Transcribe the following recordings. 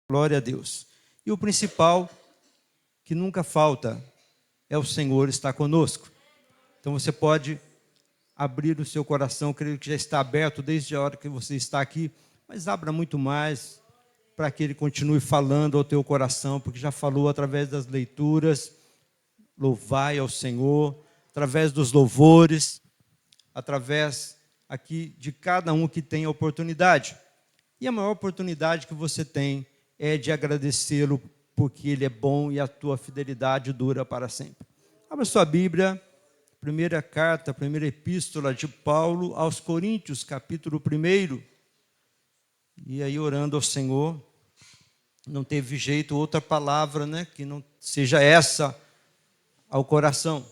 Glória a Deus. E o principal, que nunca falta, é o Senhor estar conosco. Então você pode abrir o seu coração, creio que já está aberto desde a hora que você está aqui, mas abra muito mais para que Ele continue falando ao teu coração, porque já falou através das leituras. Louvai ao Senhor, através dos louvores, através aqui de cada um que tem a oportunidade. E a maior oportunidade que você tem é de agradecê-lo, porque Ele é bom e a tua fidelidade dura para sempre. Abra sua Bíblia, primeira carta, primeira epístola de Paulo aos Coríntios, capítulo 1. E aí, orando ao Senhor, não teve jeito, outra palavra, né, que não seja essa ao coração.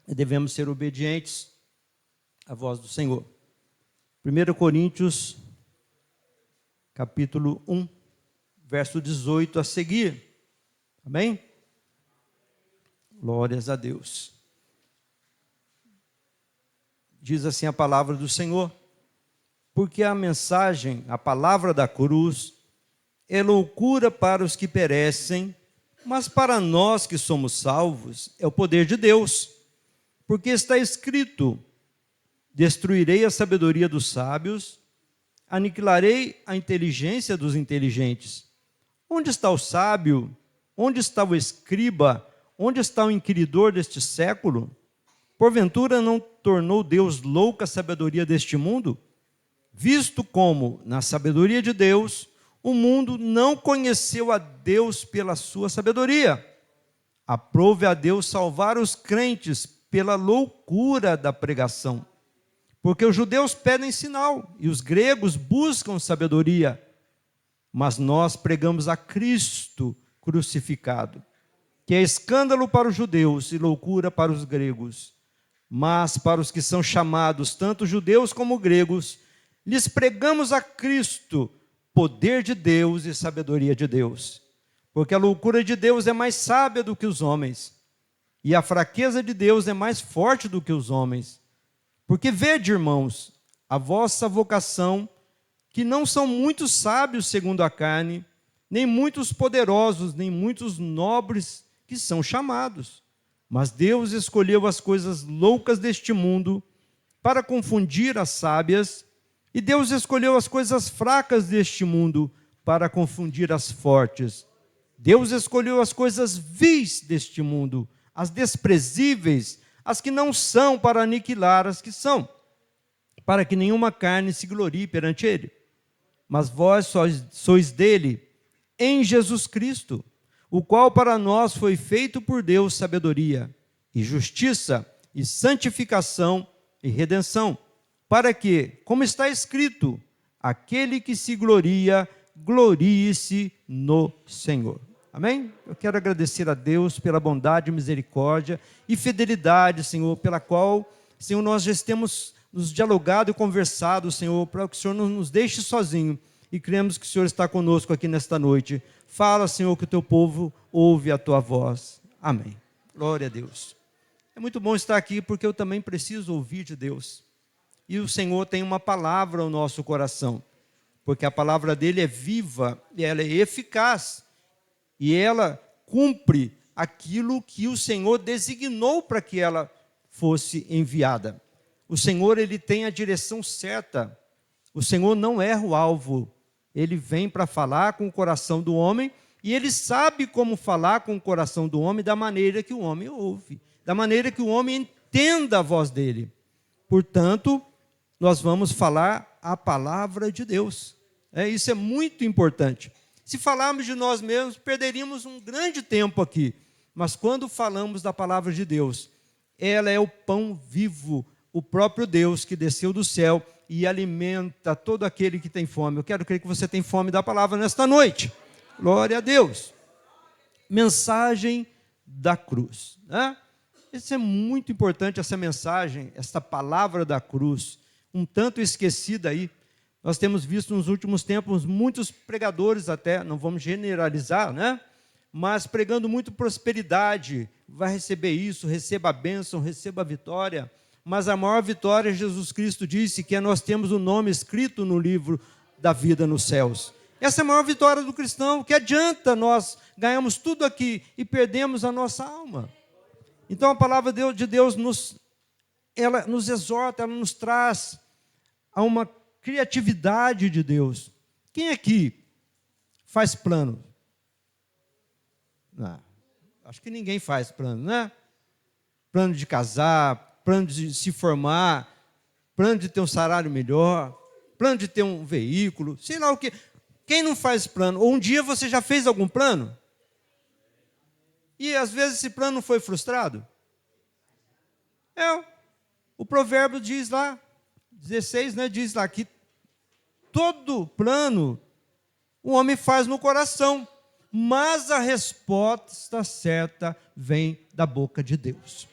E devemos ser obedientes à voz do Senhor. 1 Coríntios, capítulo 1, verso 18 a seguir. Amém? Glórias a Deus. Diz assim a palavra do Senhor: porque a mensagem, a palavra da cruz, é loucura para os que perecem, mas para nós que somos salvos, é o poder de Deus. Porque está escrito: destruirei a sabedoria dos sábios, aniquilarei a inteligência dos inteligentes. Onde está o sábio? Onde está o escriba? Onde está o inquiridor deste século? Porventura não tornou Deus louca a sabedoria deste mundo? Visto como, na sabedoria de Deus, o mundo não conheceu a Deus pela sua sabedoria. Aprove a Deus salvar os crentes pela loucura da pregação. Porque os judeus pedem sinal e os gregos buscam sabedoria. Mas nós pregamos a Cristo crucificado, que é escândalo para os judeus e loucura para os gregos. Mas para os que são chamados, tanto judeus como gregos, lhes pregamos a Cristo, poder de Deus e sabedoria de Deus. Porque a loucura de Deus é mais sábia do que os homens, e a fraqueza de Deus é mais forte do que os homens. Porque vede, irmãos, a vossa vocação, que não são muitos sábios segundo a carne, nem muitos poderosos, nem muitos nobres que são chamados. Mas Deus escolheu as coisas loucas deste mundo para confundir as sábias, e Deus escolheu as coisas fracas deste mundo para confundir as fortes. Deus escolheu as coisas vis deste mundo, as desprezíveis, as que não são, para aniquilar as que são, para que nenhuma carne se glorie perante Ele. Mas vós sois dele, em Jesus Cristo, o qual para nós foi feito por Deus sabedoria, e justiça, e santificação, e redenção, para que, como está escrito, aquele que se gloria, glorie-se no Senhor. Amém? Eu quero agradecer a Deus pela bondade, misericórdia e fidelidade, Senhor, pela qual, Senhor, nós já temos nos dialogado e conversado, Senhor, para que o Senhor não nos deixe sozinho, e cremos que o Senhor está conosco aqui nesta noite. Fala, Senhor, que o teu povo ouve a tua voz. Amém. Glória a Deus. É muito bom estar aqui, porque eu também preciso ouvir de Deus. E o Senhor tem uma palavra ao nosso coração, porque a palavra dele é viva, e ela é eficaz, e ela cumpre aquilo que o Senhor designou para que ela fosse enviada. O Senhor, ele tem a direção certa. O Senhor não erra o alvo. Ele vem para falar com o coração do homem, e ele sabe como falar com o coração do homem da maneira que o homem ouve, da maneira que o homem entenda a voz dele. Portanto, nós vamos falar a palavra de Deus. Isso é muito importante. Se falarmos de nós mesmos, perderíamos um grande tempo aqui. Mas quando falamos da palavra de Deus, ela é o pão vivo, o próprio Deus que desceu do céu e alimenta todo aquele que tem fome. Eu quero crer que você tem fome da palavra nesta noite. Glória a Deus. Mensagem da cruz. Isso é muito importante, essa mensagem, essa palavra da cruz, um tanto esquecida aí. Nós temos visto nos últimos tempos muitos pregadores até, não vamos generalizar, mas pregando muito prosperidade. Vai receber isso, receba a bênção, receba a vitória. mas a maior vitória, Jesus Cristo disse, que é nós temos o nome escrito no livro da vida nos céus. Essa é a maior vitória do cristão. Que adianta nós ganhamos tudo aqui e perdemos a nossa alma? Então a palavra de Deus ela nos exorta, ela nos traz a uma criatividade de Deus. Quem aqui faz plano? Não, acho que ninguém faz plano, né? Plano de casar, plano de se formar, plano de ter um salário melhor, plano de ter um veículo, sei lá o que. Quem não faz plano? Ou um dia você já fez algum plano? E às vezes esse plano foi frustrado? O provérbio diz lá, 16, né, diz lá que todo plano o homem faz no coração, mas a resposta certa vem da boca de Deus.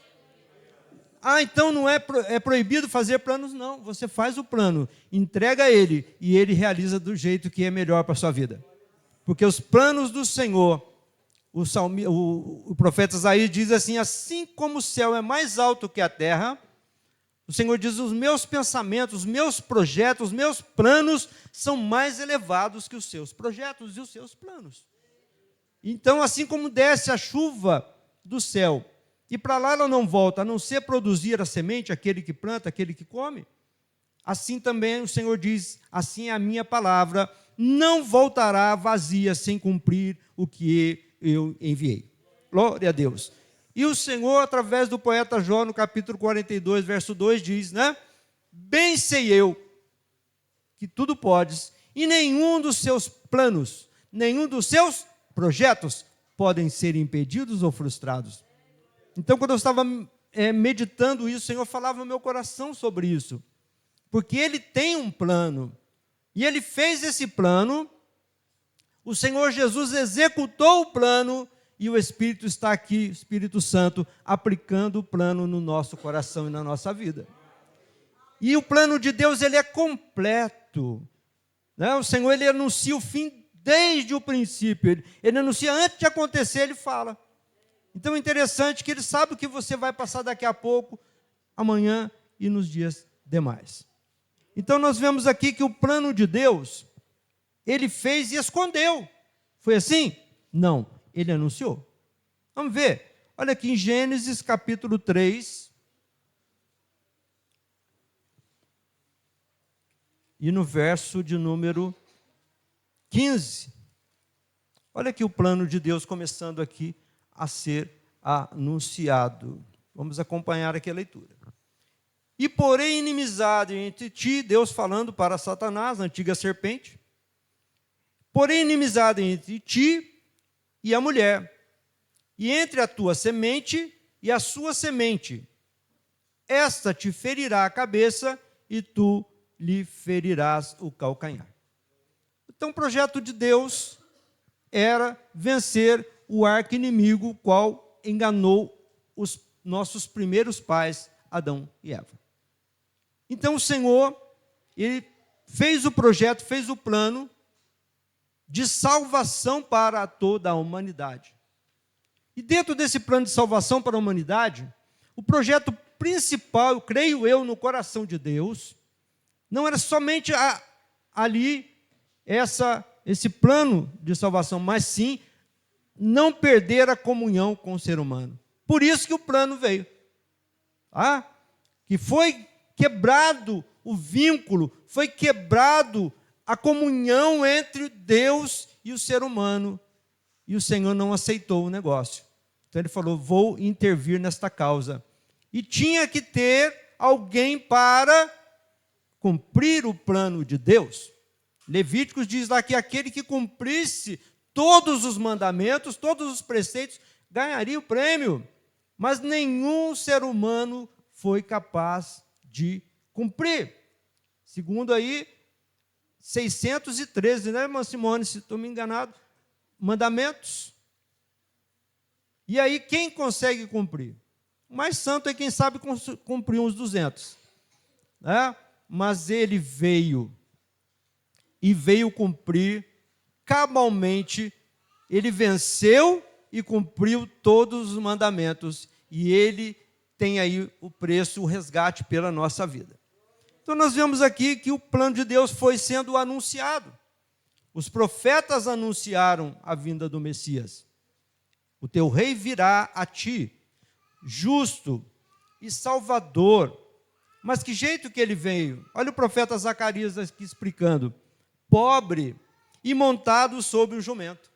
Então não é proibido fazer planos? Não, você faz o plano, entrega a Ele, e Ele realiza do jeito que é melhor para a sua vida. Porque os planos do Senhor, o profeta Isaías diz assim: assim como o céu é mais alto que a terra, o Senhor diz, os meus pensamentos, os meus projetos, os meus planos são mais elevados que os seus projetos e os seus planos. Então, assim como desce a chuva do céu, e para lá ela não volta, a não ser produzir a semente, aquele que planta, aquele que come, assim também o Senhor diz, assim é a minha palavra, não voltará vazia sem cumprir o que eu enviei. Glória a Deus. E o Senhor, através do poeta Jó, no capítulo 42, verso 2, diz, né? Bem sei eu que tudo podes, e nenhum dos seus planos, nenhum dos seus projetos podem ser impedidos ou frustrados. Então, quando eu estava meditando isso, o Senhor falava no meu coração sobre isso. Porque Ele tem um plano. E Ele fez esse plano. O Senhor Jesus executou o plano. E o Espírito está aqui, o Espírito Santo, aplicando o plano no nosso coração e na nossa vida. E o plano de Deus, ele é completo. Né? O Senhor, Ele anuncia o fim desde o princípio. Ele anuncia antes de acontecer, Ele fala. Então é interessante que Ele sabe o que você vai passar daqui a pouco, amanhã e nos dias demais. Então nós vemos aqui que o plano de Deus, Ele fez e escondeu. Foi assim? Não, Ele anunciou. Vamos ver. Olha aqui em Gênesis capítulo 3. E no verso de número 15. Olha aqui o plano de Deus começando aqui a ser anunciado. Vamos acompanhar aqui a leitura. E porém inimizade entre ti, Deus falando para Satanás, a antiga serpente, porém inimizade entre ti e a mulher, e entre a tua semente e a sua semente. Esta te ferirá a cabeça e tu lhe ferirás o calcanhar. Então o projeto de Deus era vencer o arqui-inimigo, o qual enganou os nossos primeiros pais, Adão e Eva. Então o Senhor, Ele fez o projeto, fez o plano de salvação para toda a humanidade. E dentro desse plano de salvação para a humanidade, o projeto principal, creio eu, no coração de Deus, não era somente ali esse plano de salvação, mas sim não perder a comunhão com o ser humano. Por isso que o plano veio. Que foi quebrado o vínculo, foi quebrado a comunhão entre Deus e o ser humano. E o Senhor não aceitou o negócio. Então Ele falou, vou intervir nesta causa. E tinha que ter alguém para cumprir o plano de Deus. Levíticos diz lá que aquele que cumprisse todos os mandamentos, todos os preceitos, ganharia o prêmio. Mas nenhum ser humano foi capaz de cumprir. Segundo aí, 613, né, irmã Simone, se estou me enganado, mandamentos. E aí, quem consegue cumprir? O mais santo é quem sabe cumprir uns 200. Né? Mas ele veio cumprir cabalmente. Ele venceu e cumpriu todos os mandamentos. E ele tem aí o preço, o resgate pela nossa vida. Então nós vemos aqui que o plano de Deus foi sendo anunciado. Os profetas anunciaram a vinda do Messias. O teu rei virá a ti, justo e salvador. Mas que jeito que ele veio? Olha o profeta Zacarias aqui explicando. Pobre e montado sobre um jumento.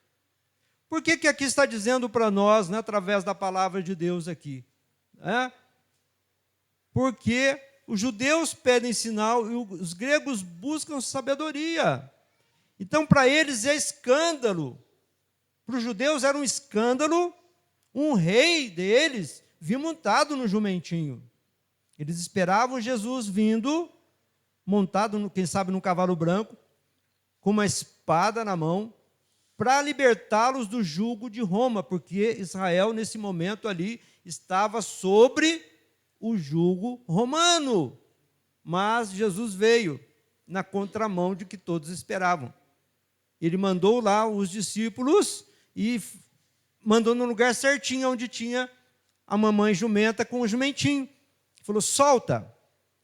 Por que aqui está dizendo para nós, né, através da palavra de Deus aqui? Porque os judeus pedem sinal e os gregos buscam sabedoria. Então, para eles é escândalo. Para os judeus era um escândalo um rei deles vir montado no jumentinho. Eles esperavam Jesus vindo, montado, quem sabe, num cavalo branco, com uma espada na mão, para libertá-los do jugo de Roma, porque Israel, nesse momento ali, estava sobre o jugo romano. Mas Jesus veio na contramão de que todos esperavam. Ele mandou lá os discípulos e mandou no lugar certinho, onde tinha a mamãe jumenta com o jumentinho. Falou, solta.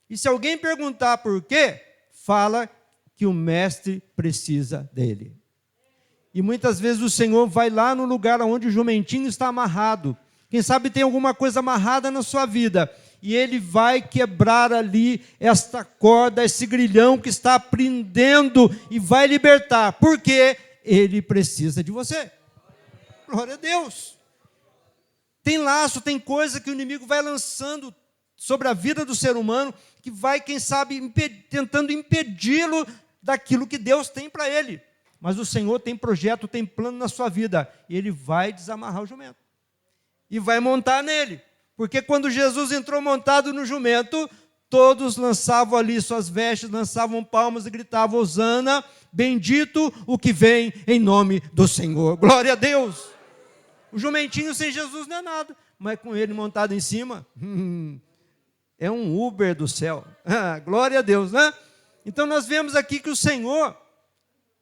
E se alguém perguntar por quê, fala que o mestre precisa dele. E muitas vezes o Senhor vai lá no lugar onde o jumentinho está amarrado. Quem sabe tem alguma coisa amarrada na sua vida. E Ele vai quebrar ali esta corda, esse grilhão que está prendendo e vai libertar. Porque Ele precisa de você. Glória a Deus. Tem laço, tem coisa que o inimigo vai lançando sobre a vida do ser humano, que vai, quem sabe, tentando impedi-lo daquilo que Deus tem para ele. Mas o Senhor tem projeto, tem plano na sua vida. E Ele vai desamarrar o jumento. E vai montar nele. Porque quando Jesus entrou montado no jumento, todos lançavam ali suas vestes, lançavam palmas e gritavam, Hosana, bendito o que vem em nome do Senhor. Glória a Deus. O jumentinho sem Jesus não é nada. Mas com ele montado em cima, é um Uber do céu. Glória a Deus, né? Então nós vemos aqui que o Senhor,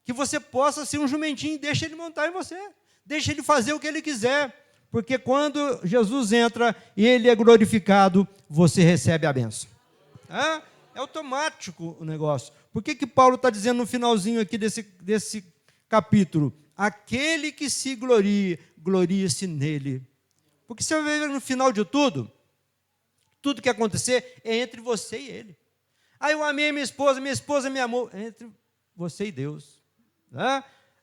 que você possa ser um jumentinho, deixa Ele montar em você. Deixa Ele fazer o que Ele quiser. Porque quando Jesus entra e Ele é glorificado, você recebe a bênção. É automático o negócio. Por que Paulo está dizendo no finalzinho aqui desse capítulo? Aquele que se glorie, glorie-se nele. Porque você vai ver no final de tudo que acontecer é entre você e Ele. Eu amei minha esposa me amou. É entre você e Deus.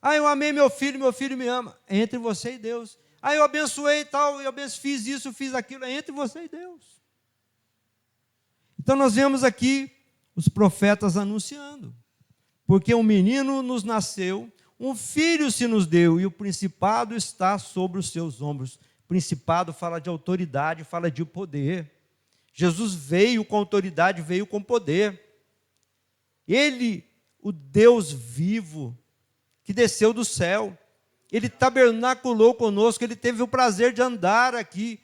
Eu amei meu filho me ama. É entre você e Deus. Eu abençoei tal, fiz isso, fiz aquilo. É entre você e Deus. Então nós vemos aqui os profetas anunciando. Porque um menino nos nasceu, um filho se nos deu, e o principado está sobre os seus ombros. Principado fala de autoridade, fala de poder. Jesus veio com autoridade, veio com poder. Ele, o Deus vivo, que desceu do céu, Ele tabernaculou conosco, Ele teve o prazer de andar aqui.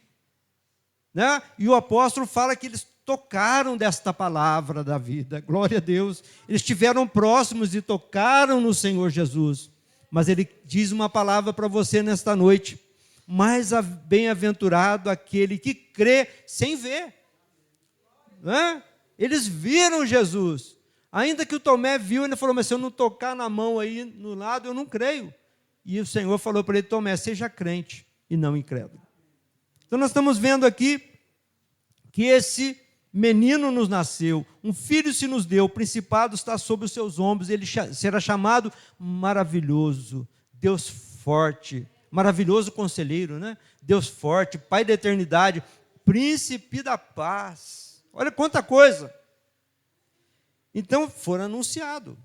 Né? E o apóstolo fala que eles tocaram desta palavra da vida, glória a Deus. Eles estiveram próximos e tocaram no Senhor Jesus. Mas Ele diz uma palavra para você nesta noite. Mais bem-aventurado aquele que crê sem ver. Né? Eles viram Jesus. Ainda que o Tomé viu, ele falou, mas se eu não tocar na mão aí, no lado, eu não creio. E o Senhor falou para ele, Tomé, seja crente e não incrédulo. Então nós estamos vendo aqui que esse menino nos nasceu, um filho se nos deu, o principado está sobre os seus ombros, ele será chamado maravilhoso, Deus forte, maravilhoso conselheiro, né? Deus forte, Pai da eternidade, príncipe da paz. Olha quanta coisa. Então, foram anunciado.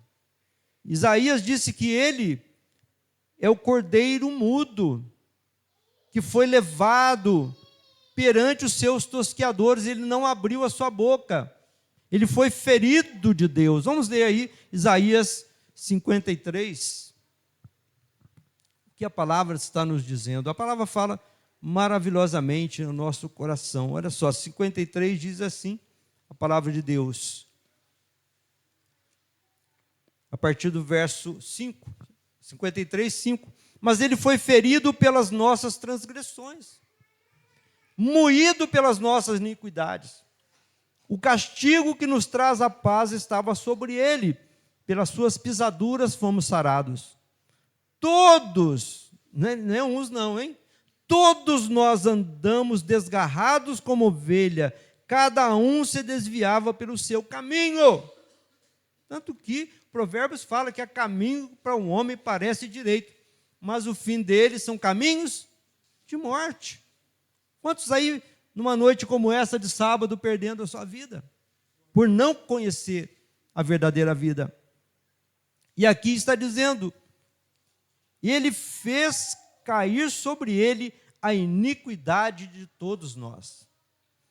Isaías disse que ele é o cordeiro mudo, que foi levado perante os seus tosqueadores, ele não abriu a sua boca. Ele foi ferido de Deus. Vamos ler aí Isaías 53. O que a palavra está nos dizendo? A palavra fala maravilhosamente no nosso coração. Olha só, 53 diz assim, a palavra de Deus. A partir do verso 5, 53, 5. Mas ele foi ferido pelas nossas transgressões, moído pelas nossas iniquidades. O castigo que nos traz a paz estava sobre ele, pelas suas pisaduras fomos sarados. Todos, não é uns não, hein? Todos nós andamos desgarrados como ovelha, cada um se desviava pelo seu caminho. Tanto que Provérbios fala que há caminho para um homem parece direito, mas o fim deles são caminhos de morte. Quantos aí, numa noite como essa de sábado, perdendo a sua vida? Por não conhecer a verdadeira vida. E aqui está dizendo, e ele fez cair sobre ele a iniquidade de todos nós.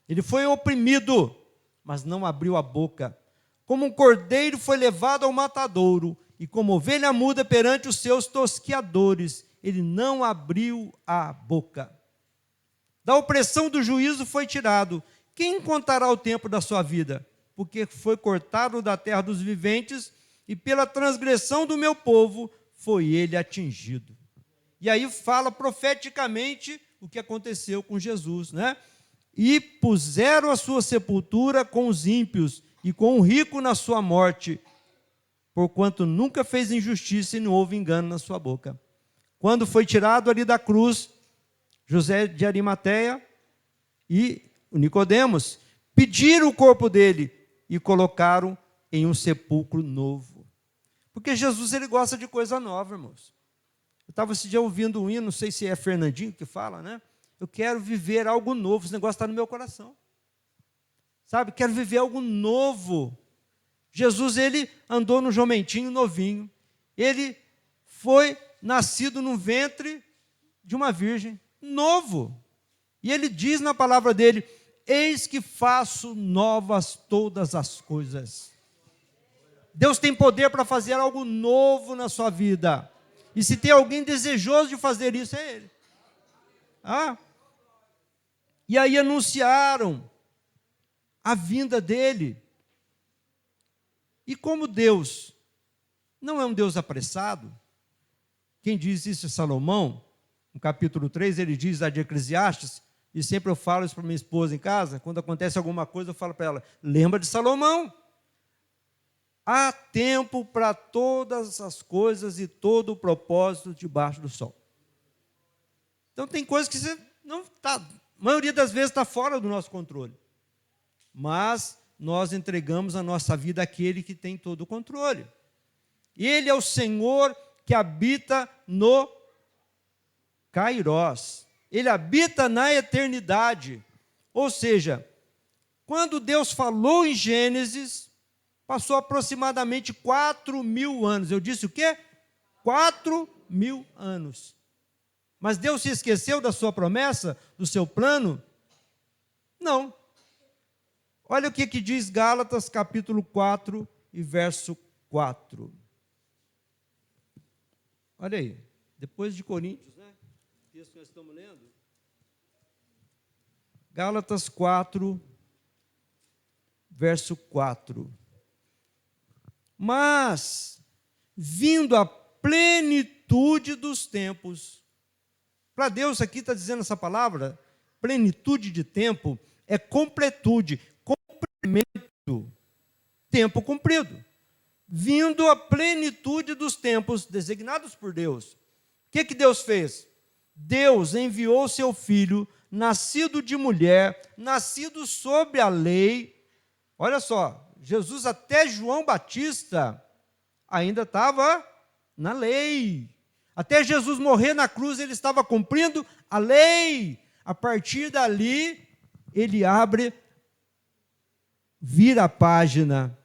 Ele foi oprimido, mas não abriu a boca. Como um cordeiro foi levado ao matadouro, e como ovelha muda perante os seus tosqueadores, ele não abriu a boca. Da opressão do juízo foi tirado. Quem contará o tempo da sua vida? Porque foi cortado da terra dos viventes, e pela transgressão do meu povo foi ele atingido. E aí fala profeticamente o que aconteceu com Jesus, né? E puseram a sua sepultura com os ímpios, e com o rico na sua morte, porquanto nunca fez injustiça e não houve engano na sua boca. Quando foi tirado ali da cruz, José de Arimateia e Nicodemos pediram o corpo dele e colocaram em um sepulcro novo. Porque Jesus, ele gosta de coisa nova, irmãos. Eu estava esse dia ouvindo um hino, não sei se é Fernandinho que fala, né? Eu quero viver algo novo, esse negócio está no meu coração. Sabe, quero viver algo novo. Jesus, ele andou no jumentinho novinho. Ele foi nascido no ventre de uma virgem, novo. E ele diz na palavra dele, eis que faço novas todas as coisas. Deus tem poder para fazer algo novo na sua vida. E se tem alguém desejoso de fazer isso, é ele. E aí anunciaram a vinda dele. E como Deus não é um Deus apressado, quem diz isso é Salomão, no capítulo 3, ele diz a de Eclesiastes, e sempre eu falo isso para minha esposa em casa, quando acontece alguma coisa, eu falo para ela, lembra de Salomão? Há tempo para todas as coisas e todo o propósito debaixo do sol. Então tem coisas que você não está, a maioria das vezes está fora do nosso controle. Mas nós entregamos a nossa vida àquele que tem todo o controle. Ele é o Senhor que habita no Kairós. Ele habita na eternidade. Ou seja, quando Deus falou em Gênesis, passou aproximadamente 4.000 anos. Eu disse o quê? 4.000 anos. Mas Deus se esqueceu da sua promessa, do seu plano? Não. Olha o que diz Gálatas capítulo 4 e verso 4. Olha aí, depois de Coríntios, né? O texto que nós estamos lendo. Gálatas 4, verso 4. Mas, vindo a plenitude dos tempos, para Deus aqui está dizendo essa palavra, plenitude de tempo é completude, cumprimento, tempo cumprido. Vindo a plenitude dos tempos designados por Deus. O que Deus fez? Deus enviou seu Filho, nascido de mulher, nascido sob a lei. Olha só, Jesus até João Batista ainda estava na lei. Até Jesus morrer na cruz, ele estava cumprindo a lei. A partir dali, ele vira a página,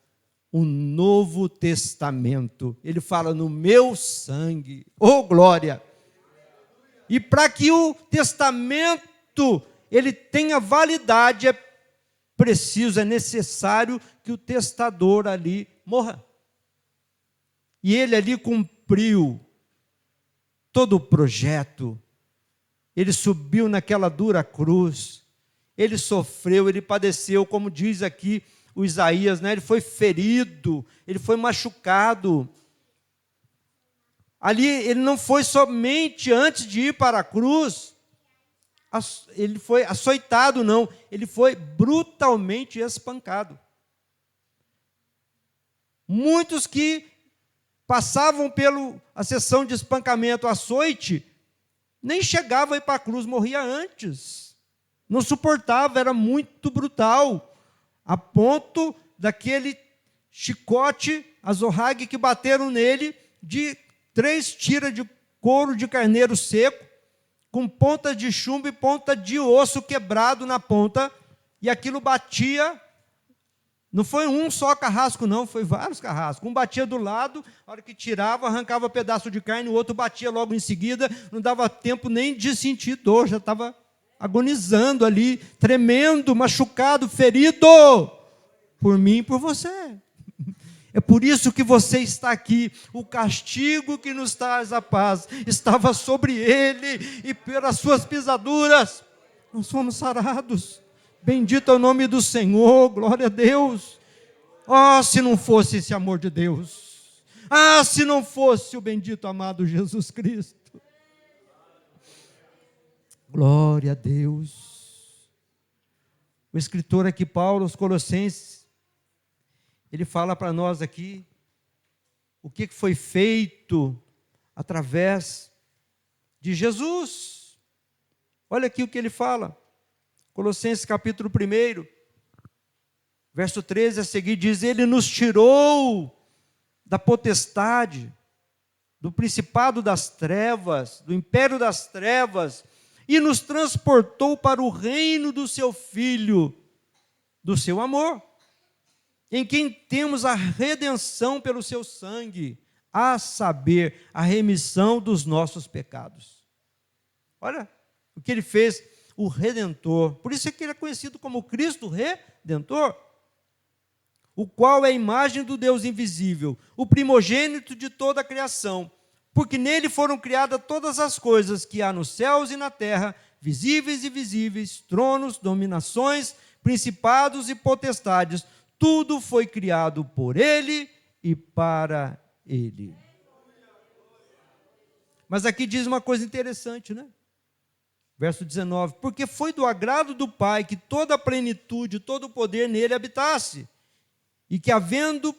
um novo testamento. Ele fala, no meu sangue, oh glória! E para que o testamento ele tenha validade, é preciso, é necessário que o testador ali morra. E ele ali cumpriu todo o projeto. Ele subiu naquela dura cruz, ele sofreu, ele padeceu, como diz aqui o Isaías, né? Ele foi ferido, ele foi machucado. Ali ele não foi somente antes de ir para a cruz, ele foi açoitado, não, ele foi brutalmente espancado. Muitos que passavam pela sessão de espancamento, açoite, nem chegavam a ir para a cruz, morria antes. Não suportava, era muito brutal, a ponto daquele chicote, azorrague que bateram nele, de 3 tiras de couro de carneiro seco, com ponta de chumbo e ponta de osso quebrado na ponta, e aquilo batia. Não foi um só carrasco, não, foi vários carrascos. Um batia do lado, a hora que tirava, arrancava um pedaço de carne, o outro batia logo em seguida, não dava tempo nem de sentir dor, já estava agonizando ali, tremendo, machucado, ferido, por mim e por você. É por isso que você está aqui. O castigo que nos traz a paz estava sobre ele, e pelas suas pisaduras nós fomos sarados. Bendito é o nome do Senhor, glória a Deus. Oh, se não fosse esse amor de Deus. Ah, se não fosse o bendito amado Jesus Cristo. Glória a Deus. O escritor aqui, Paulo, aos Colossenses, ele fala para nós aqui o que foi feito através de Jesus. Olha aqui o que ele fala. Colossenses capítulo 1, verso 13 a seguir diz: Ele nos tirou da potestade, do principado das trevas, do império das trevas, e nos transportou para o reino do seu Filho, do seu amor, em quem temos a redenção pelo seu sangue, a saber, a remissão dos nossos pecados. Olha o que ele fez, o Redentor. Por isso é que ele é conhecido como Cristo Redentor, o qual é a imagem do Deus invisível, o primogênito de toda a criação, porque nele foram criadas todas as coisas que há nos céus e na terra, visíveis e invisíveis, tronos, dominações, principados e potestades. Tudo foi criado por ele e para ele. Mas aqui diz uma coisa interessante, né? Verso 19, porque foi do agrado do Pai que toda a plenitude, todo o poder nele habitasse, e que havendo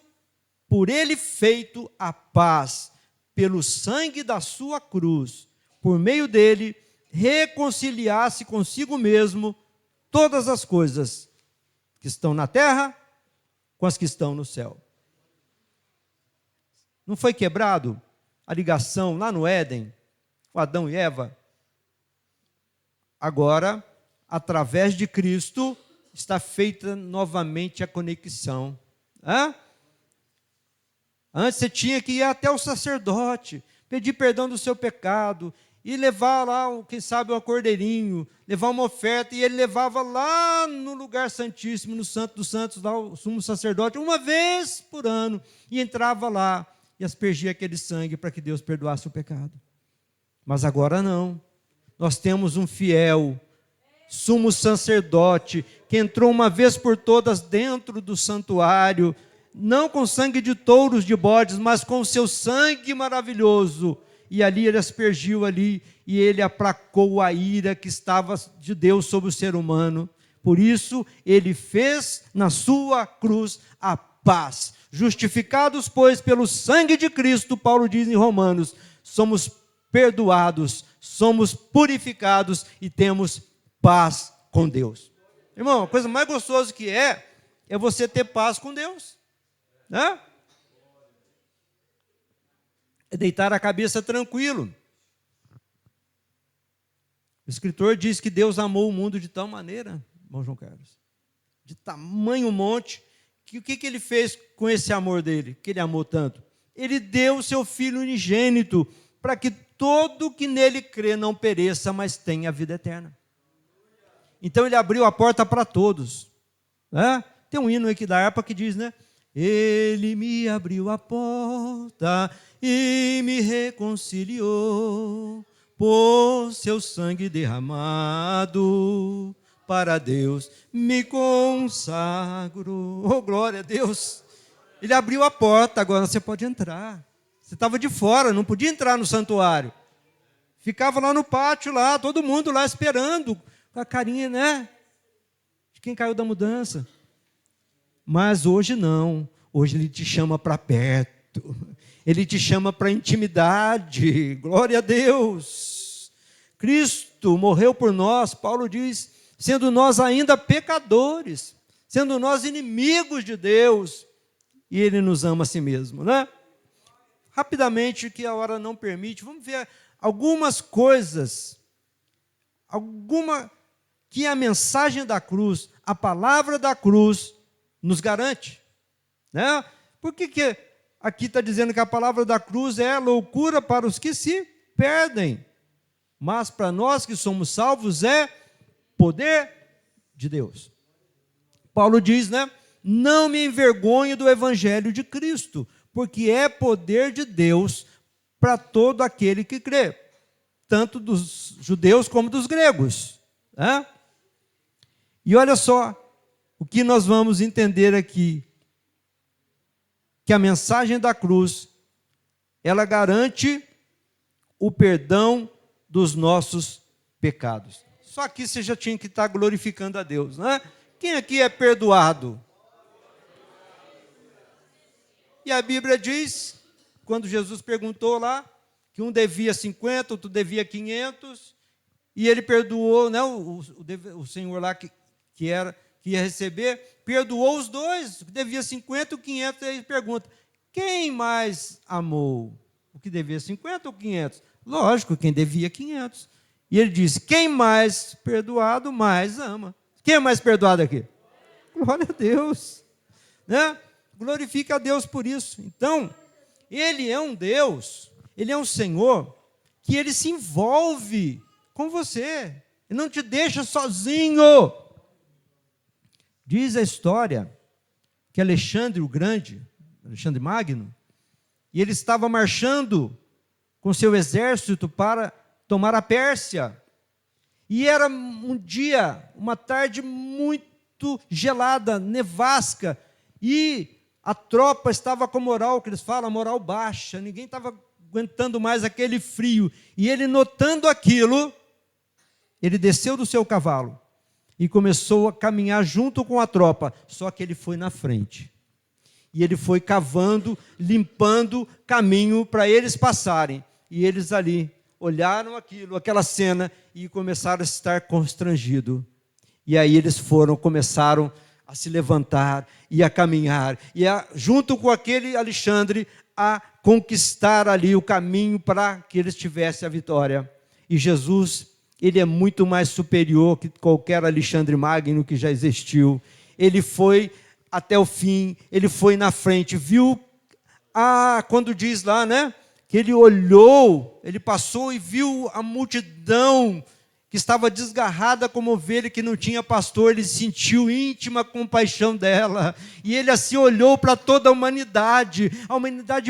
por ele feito a paz, pelo sangue da sua cruz, por meio dele, reconciliasse consigo mesmo todas as coisas que estão na terra com as que estão no céu. Não foi quebrado a ligação lá no Éden, com Adão e Eva? Agora, através de Cristo, está feita novamente a conexão. Antes você tinha que ir até o sacerdote, pedir perdão do seu pecado, e levar lá, quem sabe, um cordeirinho, levar uma oferta, e ele levava lá no lugar santíssimo, no Santo dos Santos, lá o sumo sacerdote, uma vez por ano, e entrava lá e aspergia aquele sangue para que Deus perdoasse o pecado. Mas agora não. Nós temos um fiel sumo sacerdote que entrou uma vez por todas dentro do santuário, não com sangue de touros, de bodes, mas com o seu sangue maravilhoso. E ali ele aspergiu ali, e ele aplacou a ira que estava de Deus sobre o ser humano. Por isso, ele fez na sua cruz a paz. Justificados, pois, pelo sangue de Cristo, Paulo diz em Romanos, somos perdoados, somos purificados e temos paz com Deus. Irmão, a coisa mais gostosa que é você ter paz com Deus. Né? É deitar a cabeça tranquilo. O escritor diz que Deus amou o mundo de tal maneira, irmão João Carlos, de tamanho monte, que o que ele fez com esse amor dele, que ele amou tanto? Ele deu o seu Filho unigênito, para que todo que nele crê não pereça, mas tenha a vida eterna. Então ele abriu a porta para todos. Né? Tem um hino aqui da harpa que diz, né? Ele me abriu a porta e me reconciliou, por seu sangue derramado, para Deus me consagro. Oh, glória a Deus! Ele abriu a porta, agora você pode entrar. Você estava de fora, não podia entrar no santuário. Ficava lá no pátio, lá, todo mundo lá esperando, com a carinha, né? De quem caiu da mudança. Mas hoje não. Hoje ele te chama para perto. Ele te chama para intimidade. Glória a Deus. Cristo morreu por nós, Paulo diz, sendo nós ainda pecadores, sendo nós inimigos de Deus, e Ele nos ama a si mesmo, né? Rapidamente, que a hora não permite, vamos ver algumas coisas, que a mensagem da cruz, a palavra da cruz, nos garante, né? Por que aqui está dizendo que a palavra da cruz é loucura para os que se perdem, mas para nós que somos salvos é poder de Deus. Paulo diz, né? Não me envergonhe do evangelho de Cristo, porque é poder de Deus para todo aquele que crê, tanto dos judeus como dos gregos, né? E olha só o que nós vamos entender aqui, que a mensagem da cruz, ela garante o perdão dos nossos pecados. Só que você já tinha que estar glorificando a Deus, né? Quem aqui é perdoado? E a Bíblia diz, quando Jesus perguntou lá, que um devia 50, outro devia 500, e ele perdoou, né, o senhor lá que ia receber, perdoou os dois, o que devia 50 e 500, e ele pergunta, quem mais amou? O que devia 50 ou 500? Lógico, quem devia 500. E ele disse, quem mais perdoado, mais ama. Quem é mais perdoado aqui? Glória a Deus, né? Glorifica a Deus por isso. Então, Ele é um Deus, Ele é um Senhor, que Ele se envolve com você, Ele não te deixa sozinho. Diz a história que Alexandre o Grande, Alexandre Magno, e ele estava marchando com seu exército para tomar a Pérsia. E era um dia, uma tarde muito gelada, nevasca, e a tropa estava com moral, que eles falam, moral baixa, ninguém estava aguentando mais aquele frio. E ele, notando aquilo, ele desceu do seu cavalo e começou a caminhar junto com a tropa, só que ele foi na frente. E ele foi cavando, limpando caminho para eles passarem. E eles ali olharam aquela cena, e começaram a estar constrangidos. E aí eles começaram a se levantar e a caminhar, junto com aquele Alexandre, a conquistar ali o caminho para que eles tivessem a vitória. E Jesus, Ele é muito mais superior que qualquer Alexandre Magno que já existiu. Ele foi até o fim, Ele foi na frente, viu, quando diz lá, né, que Ele olhou, Ele passou e viu a multidão que estava desgarrada como ovelha que não tinha pastor, Ele sentiu íntima compaixão dela, e Ele assim olhou para toda a humanidade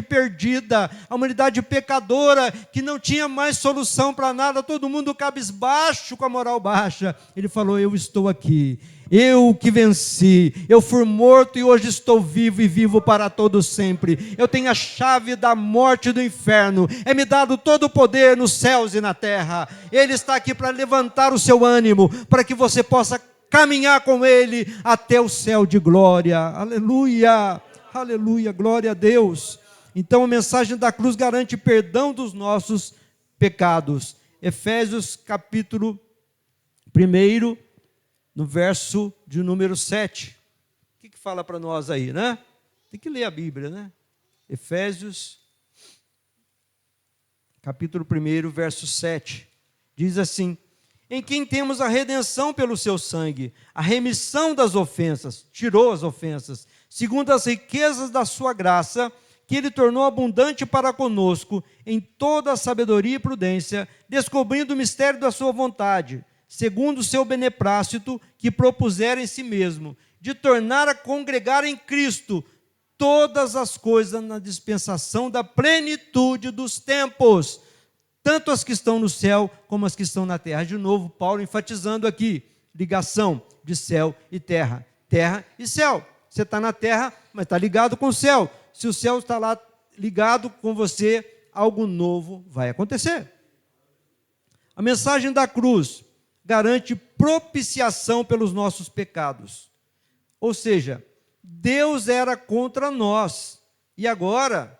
perdida, a humanidade pecadora, que não tinha mais solução para nada, todo mundo cabisbaixo, com a moral baixa. Ele falou, eu estou aqui, eu que venci, eu fui morto e hoje estou vivo e vivo para todo sempre. Eu tenho a chave da morte e do inferno. É-me dado todo o poder nos céus e na terra. Ele está aqui para levantar o seu ânimo, para que você possa caminhar com Ele até o céu de glória. Aleluia, aleluia, glória a Deus. Então a mensagem da cruz garante perdão dos nossos pecados. Efésios capítulo 1, no verso de número 7. O que fala para nós aí, né? Tem que ler a Bíblia, né? Efésios, capítulo 1, verso 7. Diz assim, em quem temos a redenção pelo seu sangue, a remissão das ofensas, tirou as ofensas, segundo as riquezas da sua graça, que Ele tornou abundante para conosco, em toda a sabedoria e prudência, descobrindo o mistério da sua vontade, segundo o seu beneplácito, que propusera em si mesmo, de tornar a congregar em Cristo todas as coisas na dispensação da plenitude dos tempos, tanto as que estão no céu como as que estão na terra. De novo, Paulo enfatizando aqui, ligação de céu e terra, terra e céu. Você está na terra, mas está ligado com o céu. Se o céu está lá ligado com você, algo novo vai acontecer. A mensagem da cruz garante propiciação pelos nossos pecados. Ou seja, Deus era contra nós. E agora,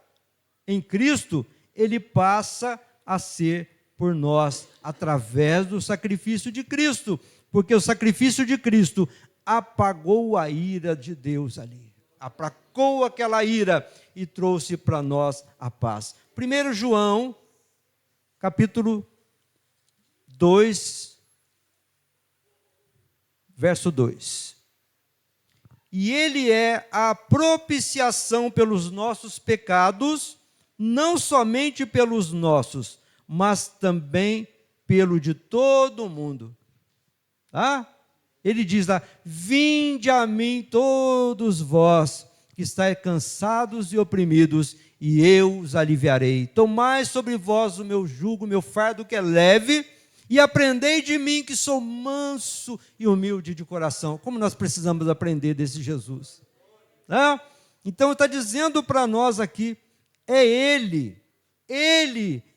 em Cristo, Ele passa a ser por nós, através do sacrifício de Cristo. Porque o sacrifício de Cristo apagou a ira de Deus ali. Aplacou aquela ira e trouxe para nós a paz. 1 João, capítulo 2, verso 2. E Ele é a propiciação pelos nossos pecados, não somente pelos nossos, mas também pelo de todo o mundo. Tá? Ele diz lá: vinde a mim todos vós que estáis cansados e oprimidos, e eu os aliviarei. Tomai sobre vós o meu jugo, o meu fardo que é leve, e aprendei de mim que sou manso e humilde de coração. Como nós precisamos aprender desse Jesus. Tá? Então está dizendo para nós aqui, é Ele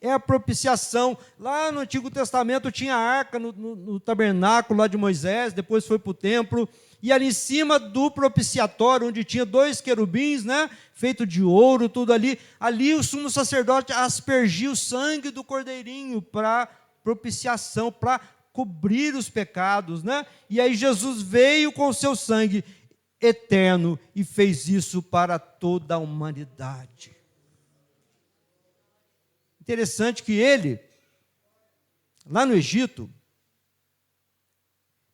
é a propiciação. Lá no Antigo Testamento tinha a arca no tabernáculo lá de Moisés, depois foi para o templo, e ali em cima do propiciatório, onde tinha 2 querubins, né, feito de ouro, tudo ali o sumo sacerdote aspergia o sangue do cordeirinho para propiciação, para cobrir os pecados, né? E aí Jesus veio com o seu sangue eterno e fez isso para toda a humanidade. Interessante que ele, lá no Egito,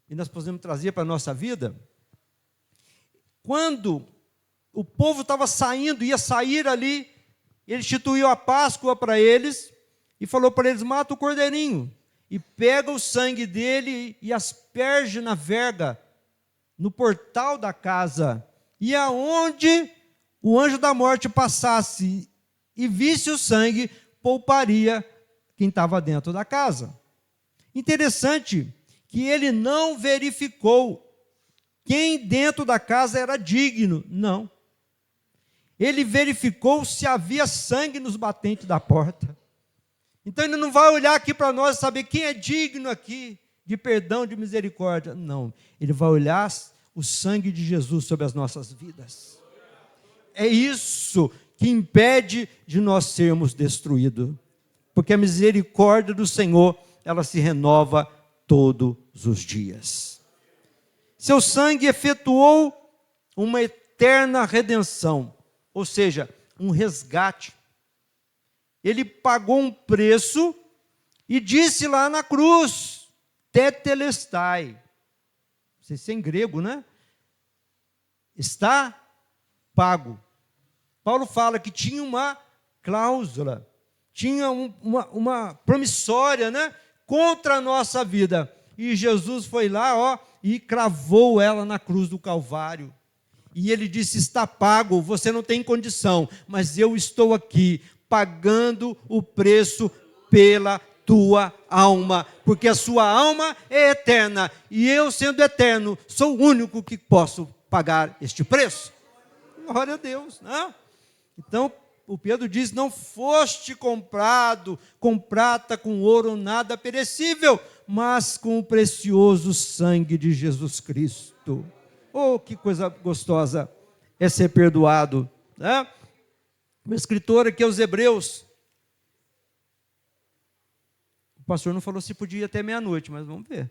e nós podemos trazer para a nossa vida, quando o povo estava saindo, ia sair ali, ele instituiu a Páscoa para eles, e falou para eles: mata o cordeirinho, e pega o sangue dele e asperge na verga, no portal da casa, e aonde o anjo da morte passasse e visse o sangue, pouparia quem estava dentro da casa. Interessante que ele não verificou quem dentro da casa era digno, não. Ele verificou se havia sangue nos batentes da porta. Então ele não vai olhar aqui para nós e saber quem é digno aqui de perdão, de misericórdia. Não, ele vai olhar o sangue de Jesus sobre as nossas vidas. É isso que impede de nós sermos destruídos. Porque a misericórdia do Senhor, ela se renova todos os dias. Seu sangue efetuou uma eterna redenção, ou seja, um resgate. Ele pagou um preço e disse lá na cruz: tetelestai. Não sei se é em grego, né? Está pago. Paulo fala que tinha uma cláusula, tinha uma promissória, né, contra a nossa vida. E Jesus foi lá, e cravou ela na cruz do Calvário. E ele disse: está pago, você não tem condição, mas eu estou aqui, pagando o preço pela tua alma, porque a sua alma é eterna, e eu, sendo eterno, sou o único que posso pagar este preço. Glória a Deus, né? Então, o Pedro diz: não foste comprado com prata, com ouro, nada perecível, mas com o precioso sangue de Jesus Cristo. Oh, que coisa gostosa é ser perdoado, né? O escritor aqui aos Hebreus, o pastor não falou se podia ir até meia-noite, mas vamos ver.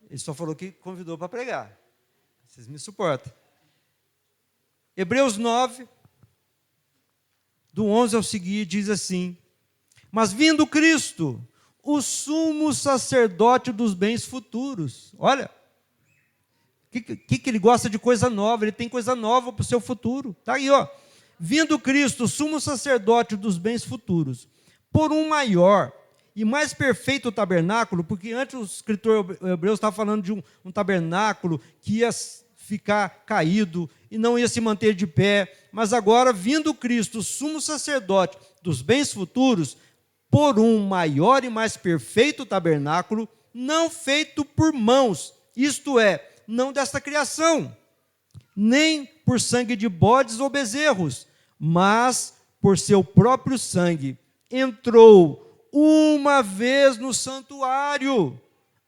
Ele só falou que convidou para pregar. Vocês me suportam. Hebreus 9, do 11 ao seguir, diz assim: mas vindo Cristo, o sumo sacerdote dos bens futuros. Olha, que ele gosta de coisa nova, ele tem coisa nova para o seu futuro. Está aí, vindo Cristo, sumo sacerdote dos bens futuros, por um maior e mais perfeito tabernáculo, porque antes o escritor Hebreus estava falando de um tabernáculo que ia ficar caído e não ia se manter de pé, mas agora, vindo Cristo, sumo sacerdote dos bens futuros, por um maior e mais perfeito tabernáculo, não feito por mãos, isto é, não desta criação, nem por sangue de bodes ou bezerros, mas por seu próprio sangue, entrou uma vez no santuário,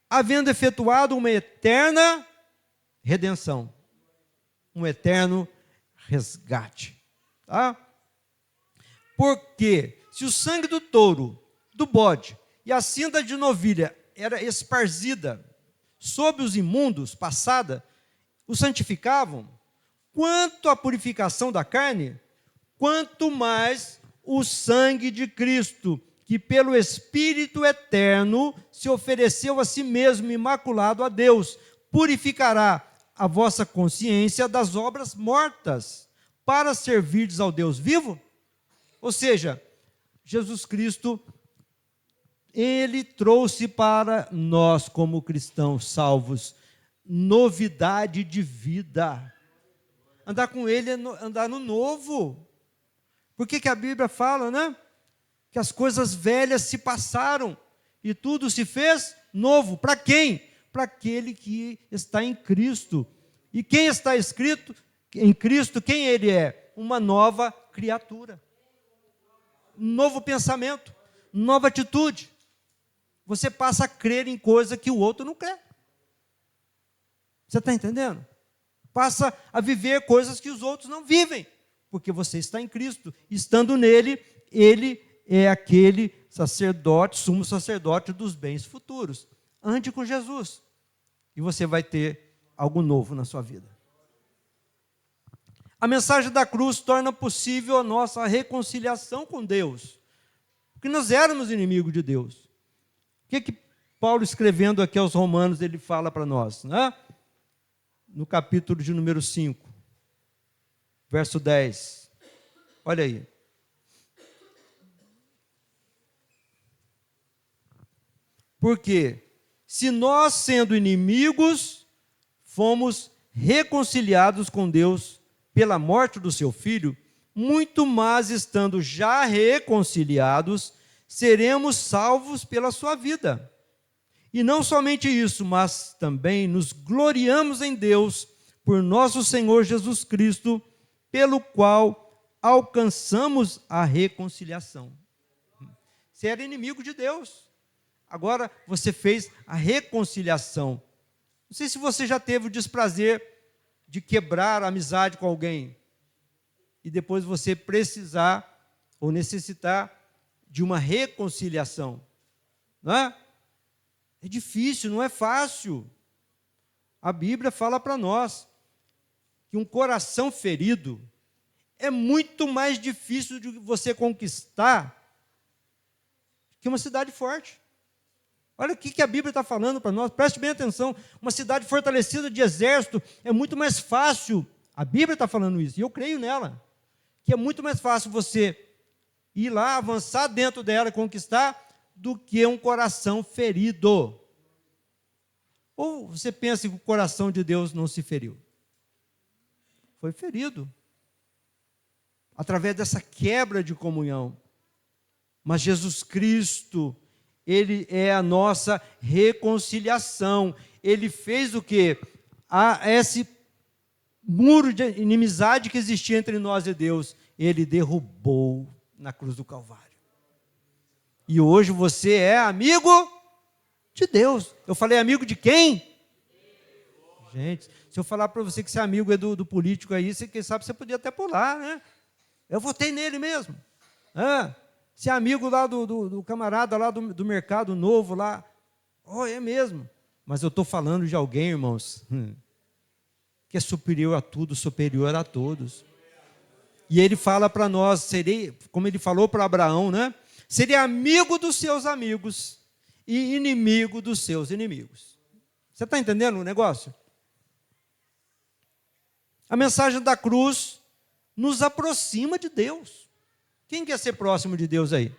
havendo efetuado uma eterna redenção, um eterno resgate. Tá? Porque se o sangue do touro, do bode e a cinza de novilha era esparzida sobre os imundos, passada, os santificavam, quanto à purificação da carne, quanto mais o sangue de Cristo, que pelo Espírito eterno se ofereceu a si mesmo imaculado a Deus, purificará a vossa consciência das obras mortas, para servirdes ao Deus vivo? Ou seja, Jesus Cristo, Ele trouxe para nós, como cristãos salvos, novidade de vida. Andar com Ele é andar no novo. Por que a Bíblia fala, né? Que as coisas velhas se passaram e tudo se fez novo. Para quem? Para aquele que está em Cristo. E quem está escrito em Cristo, quem ele é? Uma nova criatura. Um novo pensamento, nova atitude. Você passa a crer em coisa que o outro não crê. Você está entendendo? Passa a viver coisas que os outros não vivem, porque você está em Cristo. Estando nele, ele é aquele sacerdote, sumo sacerdote dos bens futuros. Ande com Jesus e você vai ter algo novo na sua vida. A mensagem da cruz torna possível a nossa reconciliação com Deus, porque nós éramos inimigos de Deus. O que Paulo, escrevendo aqui aos Romanos, ele fala para nós, né? No capítulo de número 5, verso 10. Olha aí. Porque se nós, sendo inimigos, fomos reconciliados com Deus pela morte do seu Filho, muito mais estando já reconciliados, seremos salvos pela sua vida. E não somente isso, mas também nos gloriamos em Deus por nosso Senhor Jesus Cristo, pelo qual alcançamos a reconciliação. Você era inimigo de Deus, agora você fez a reconciliação. Não sei se você já teve o desprazer de quebrar a amizade com alguém e depois você precisar ou necessitar de uma reconciliação. Não é? É difícil, não é fácil. A Bíblia fala para nós que um coração ferido é muito mais difícil de você conquistar que uma cidade forte. Olha o que a Bíblia está falando para nós, preste bem atenção. Uma cidade fortalecida de exército é muito mais fácil, a Bíblia está falando isso, e eu creio nela, que é muito mais fácil você ir lá, avançar dentro dela, conquistar, do que um coração ferido. Ou você pensa que o coração de Deus não se feriu? Foi ferido, através dessa quebra de comunhão. Mas Jesus Cristo, Ele é a nossa reconciliação. Ele fez o quê? Esse muro de inimizade que existia entre nós e Deus, Ele derrubou na cruz do Calvário. E hoje você é amigo de Deus. Eu falei amigo de quem? Gente, se eu falar para você que você é amigo do político aí, você, quem sabe você podia até pular, né? Eu votei nele mesmo. Se é amigo lá do camarada lá do mercado novo lá, é mesmo. Mas eu estou falando de alguém, irmãos, que é superior a tudo, superior a todos. E ele fala para nós, serei, como ele falou para Abraão, né? Seria amigo dos seus amigos e inimigo dos seus inimigos. Você está entendendo o negócio? A mensagem da cruz nos aproxima de Deus. Quem quer ser próximo de Deus aí?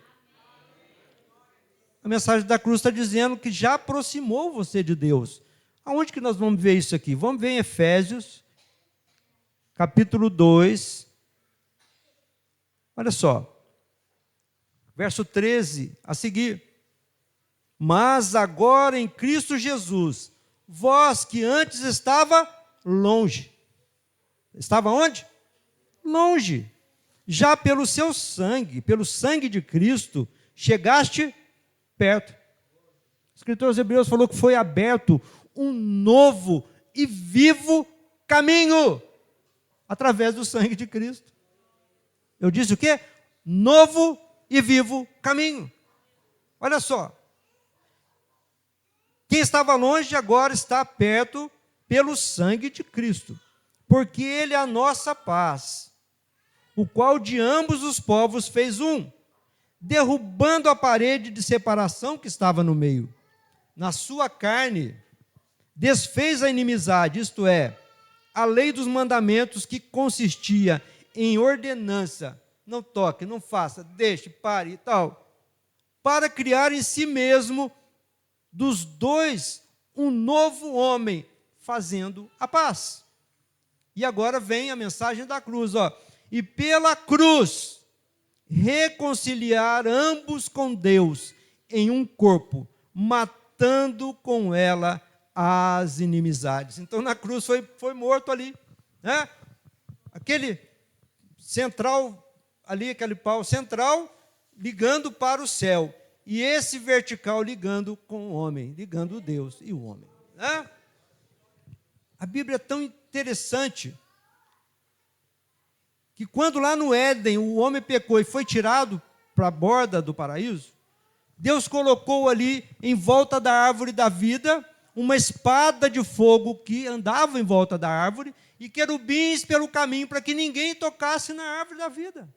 A mensagem da cruz está dizendo que já aproximou você de Deus. Aonde que nós vamos ver isso aqui? Vamos ver em Efésios, capítulo 2. Olha só. Verso 13, a seguir. Mas agora em Cristo Jesus, vós que antes estava longe. Estava onde? Longe. Já pelo seu sangue, pelo sangue de Cristo, chegaste perto. O escritor aos Hebreus falou que foi aberto um novo e vivo caminho através do sangue de Cristo. Eu disse o quê? Novo e vivo caminho. Olha só. Quem estava longe agora está perto pelo sangue de Cristo, porque Ele é a nossa paz, o qual de ambos os povos fez um, derrubando a parede de separação que estava no meio. Na sua carne, desfez a inimizade, isto é, a lei dos mandamentos que consistia em ordenança, não toque, não faça, deixe, pare e tal, para criar em si mesmo dos dois um novo homem, fazendo a paz. E agora vem a mensagem da cruz, ó. E pela cruz, reconciliar ambos com Deus em um corpo, matando com ela as inimizades. Então na cruz foi morto ali, né? Aquele central, ali aquele pau central, ligando para o céu. E esse vertical ligando com o homem, ligando Deus e o homem, né? A Bíblia é tão interessante que quando lá no Éden o homem pecou e foi tirado para a borda do paraíso, Deus colocou ali em volta da árvore da vida uma espada de fogo que andava em volta da árvore e querubins pelo caminho para que ninguém tocasse na árvore da vida.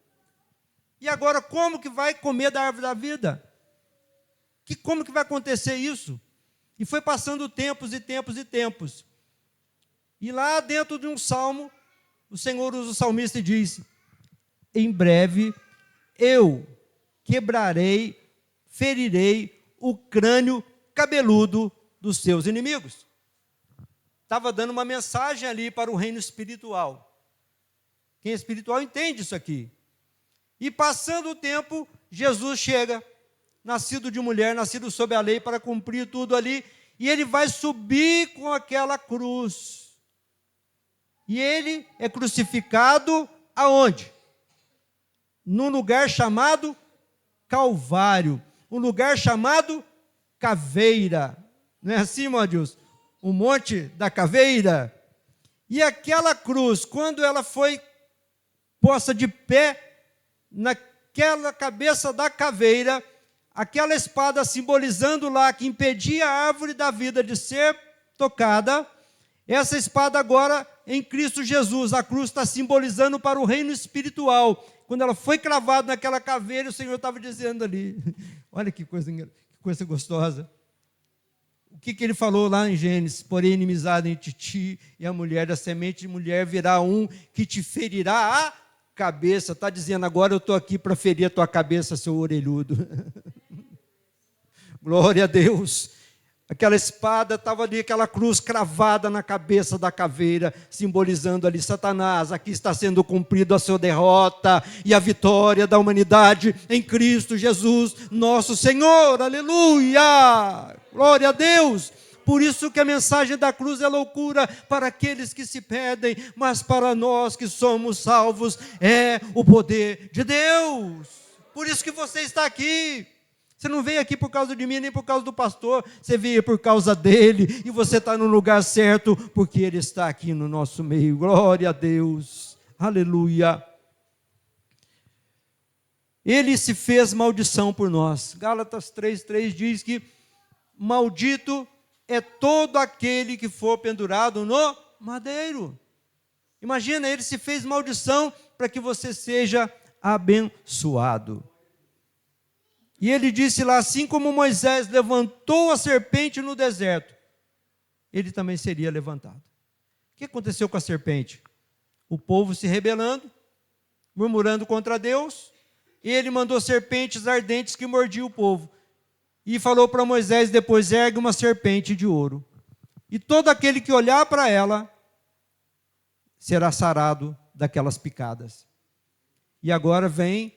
E agora como que vai comer da árvore da vida? Como que vai acontecer isso? E foi passando tempos e tempos e tempos. E lá dentro de um salmo, o Senhor usa o salmista e diz: em breve eu quebrarei, ferirei o crânio cabeludo dos seus inimigos. Estava dando uma mensagem ali para o reino espiritual. Quem é espiritual entende isso aqui. E passando o tempo, Jesus chega, nascido de mulher, nascido sob a lei, para cumprir tudo ali, e ele vai subir com aquela cruz. E ele é crucificado aonde? Num lugar chamado Calvário, um lugar chamado Caveira. Não é assim, meu Deus? O Monte da Caveira. E aquela cruz, quando ela foi posta de pé naquela cabeça da caveira, aquela espada simbolizando lá que impedia a árvore da vida de ser tocada, essa espada agora em Cristo Jesus, a cruz está simbolizando para o reino espiritual. Quando ela foi cravada naquela caveira, o Senhor estava dizendo ali, olha que coisa gostosa. O que ele falou lá em Gênesis? Porém, inimizade entre ti e a mulher, da semente de mulher virá um que te ferirá a cabeça. Está dizendo, agora eu estou aqui para ferir a tua cabeça, seu orelhudo. Glória a Deus. Aquela espada estava ali, aquela cruz cravada na cabeça da caveira, simbolizando ali Satanás. Aqui está sendo cumprida a sua derrota e a vitória da humanidade em Cristo Jesus, nosso Senhor. Aleluia! Glória a Deus! Por isso que a mensagem da cruz é loucura para aqueles que se perdem, mas para nós que somos salvos é o poder de Deus. Por isso que você está aqui. Você não veio aqui por causa de mim, nem por causa do pastor, você veio por causa dele, e você está no lugar certo, porque ele está aqui no nosso meio. Glória a Deus, aleluia. Ele se fez maldição por nós. Gálatas 3:3 diz que maldito é todo aquele que for pendurado no madeiro. Imagina, ele se fez maldição para que você seja abençoado. E ele disse lá, assim como Moisés levantou a serpente no deserto, ele também seria levantado. O que aconteceu com a serpente? O povo se rebelando, murmurando contra Deus, e ele mandou serpentes ardentes que mordiam o povo. E falou para Moisés depois, ergue uma serpente de ouro. E todo aquele que olhar para ela, será sarado daquelas picadas. E agora vem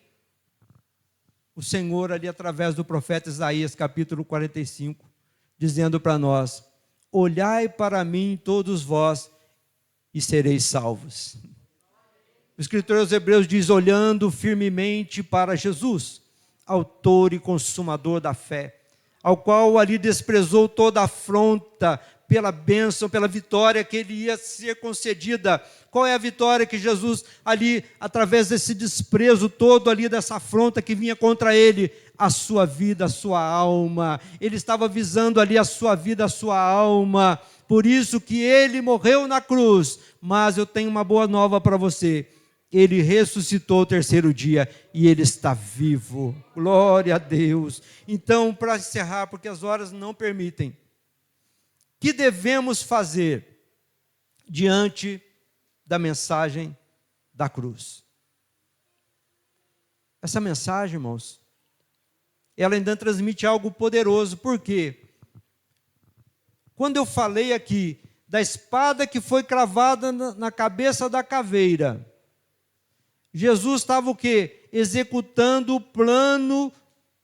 o Senhor ali através do profeta Isaías, capítulo 45, dizendo para nós, olhai para mim todos vós e sereis salvos. O escritor aos Hebreus diz, olhando firmemente para Jesus, autor e consumador da fé, ao qual ali desprezou toda afronta pela bênção, pela vitória que ele ia ser concedida. Qual é a vitória que Jesus ali, através desse desprezo todo ali, dessa afronta que vinha contra ele? A sua vida, a sua alma. Ele estava visando ali a sua vida, a sua alma. Por isso que ele morreu na cruz. Mas eu tenho uma boa nova para você. Ele ressuscitou o terceiro dia e ele está vivo. Glória a Deus. Então, para encerrar, porque as horas não permitem, o que devemos fazer diante da mensagem da cruz? Essa mensagem, irmãos, ela ainda transmite algo poderoso. Por quê? Quando eu falei aqui da espada que foi cravada na cabeça da caveira, Jesus estava o quê? Executando o plano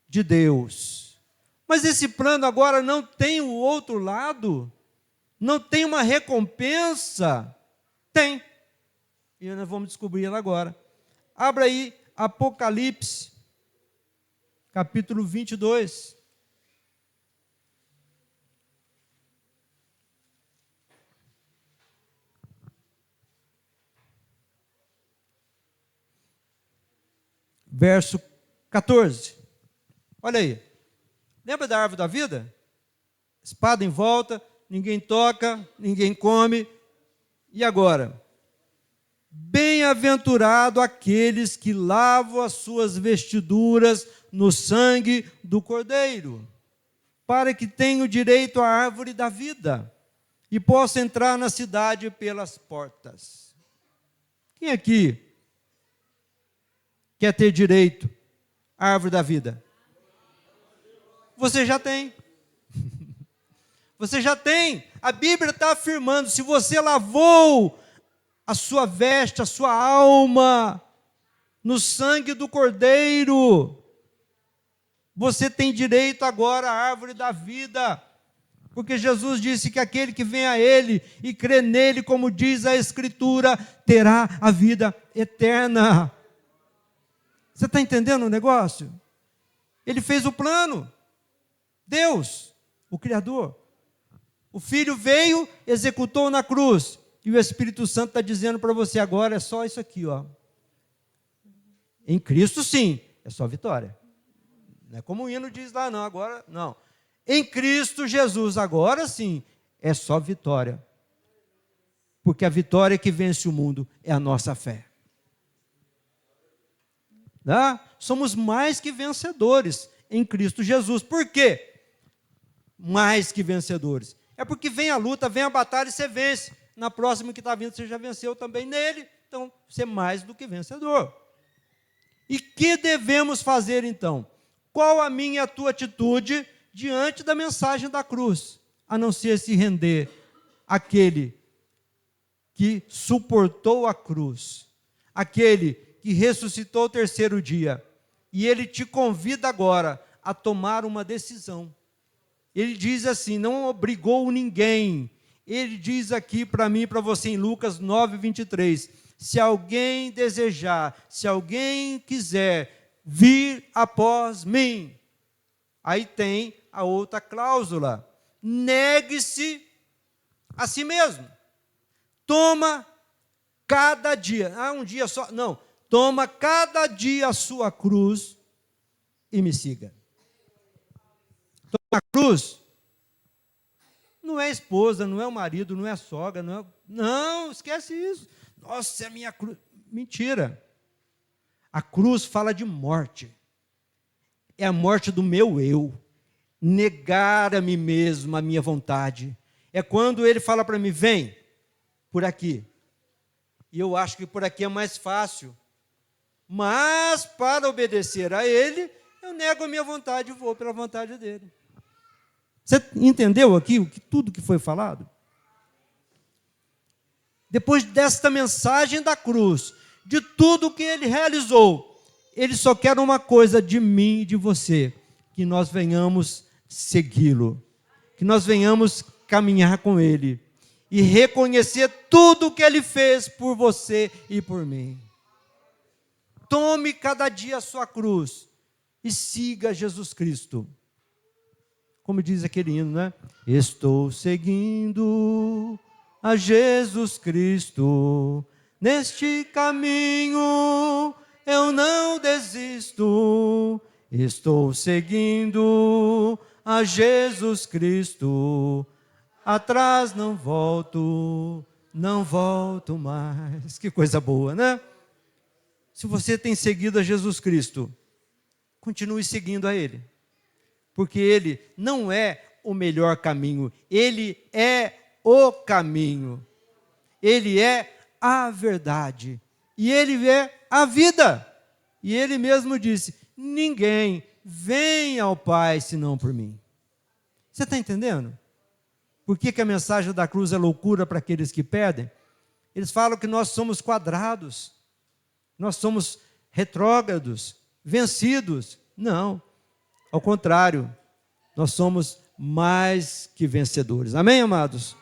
de Deus. Mas esse plano agora não tem o outro lado? Não tem uma recompensa? Tem. E nós vamos descobrir ela agora. Abra aí Apocalipse, capítulo 22. Verso 14. Olha aí. Lembra da árvore da vida? Espada em volta, ninguém toca, ninguém come. E agora? Bem-aventurado aqueles que lavam as suas vestiduras no sangue do Cordeiro, para que tenham direito à árvore da vida e possam entrar na cidade pelas portas. Quem aqui quer ter direito à árvore da vida? Você já tem. Você já tem. A Bíblia está afirmando, se você lavou a sua veste, a sua alma, no sangue do Cordeiro, você tem direito agora à árvore da vida. Porque Jesus disse que aquele que vem a Ele e crê nele, como diz a Escritura, terá a vida eterna. Você está entendendo o negócio? Ele fez o plano. Deus, o Criador. O Filho veio, executou na cruz. E o Espírito Santo está dizendo para você agora, é só isso aqui, ó. Em Cristo, sim, é só vitória. Não é como o hino diz lá, não, agora, não. Em Cristo Jesus, agora sim, é só vitória. Porque a vitória que vence o mundo é a nossa fé. Tá? Somos mais que vencedores em Cristo Jesus. Por quê? Mais que vencedores. É porque vem a luta, vem a batalha e você vence. Na próxima que está vindo, você já venceu também nele. Então, você é mais do que vencedor. E que devemos fazer então? Qual a minha e a tua atitude diante da mensagem da cruz? A não ser se render àquele que suportou a cruz, aquele que ressuscitou o terceiro dia. E ele te convida agora a tomar uma decisão. Ele diz assim, não obrigou ninguém. Ele diz aqui para mim e para você em Lucas 9:23, se alguém desejar, se alguém quiser vir após mim, aí tem a outra cláusula, negue-se a si mesmo. Toma cada dia, um dia só, não, toma cada dia a sua cruz e me siga. Toma a cruz. Não é a esposa, não é o marido, não é a sogra, não, esquece isso. Nossa, é a minha cruz. Mentira. A cruz fala de morte. É a morte do meu eu. Negar a mim mesmo, a minha vontade. É quando ele fala para mim, vem, por aqui. E eu acho que por aqui é mais fácil. Mas, para obedecer a ele, eu nego a minha vontade e vou pela vontade dele. Você entendeu aqui tudo que foi falado? Depois desta mensagem da cruz, de tudo que ele realizou, ele só quer uma coisa de mim e de você, que nós venhamos segui-lo, que nós venhamos caminhar com ele e reconhecer tudo o que ele fez por você e por mim. Tome cada dia a sua cruz e siga Jesus Cristo. como diz aquele hino, né? Estou seguindo a Jesus Cristo, neste caminho eu não desisto. Estou seguindo a Jesus Cristo, atrás não volto mais. Que coisa boa, né? Se você tem seguido a Jesus Cristo, continue seguindo a Ele, porque Ele não é o melhor caminho, Ele é o caminho, Ele é a verdade, e Ele é a vida. E Ele mesmo disse: ninguém vem ao Pai senão por mim. Você está entendendo? Por que a mensagem da cruz é loucura para aqueles que perdem? Eles falam que nós somos quadrados, nós somos retrógrados, vencidos. Não, ao contrário, nós somos mais que vencedores. Amém, amados?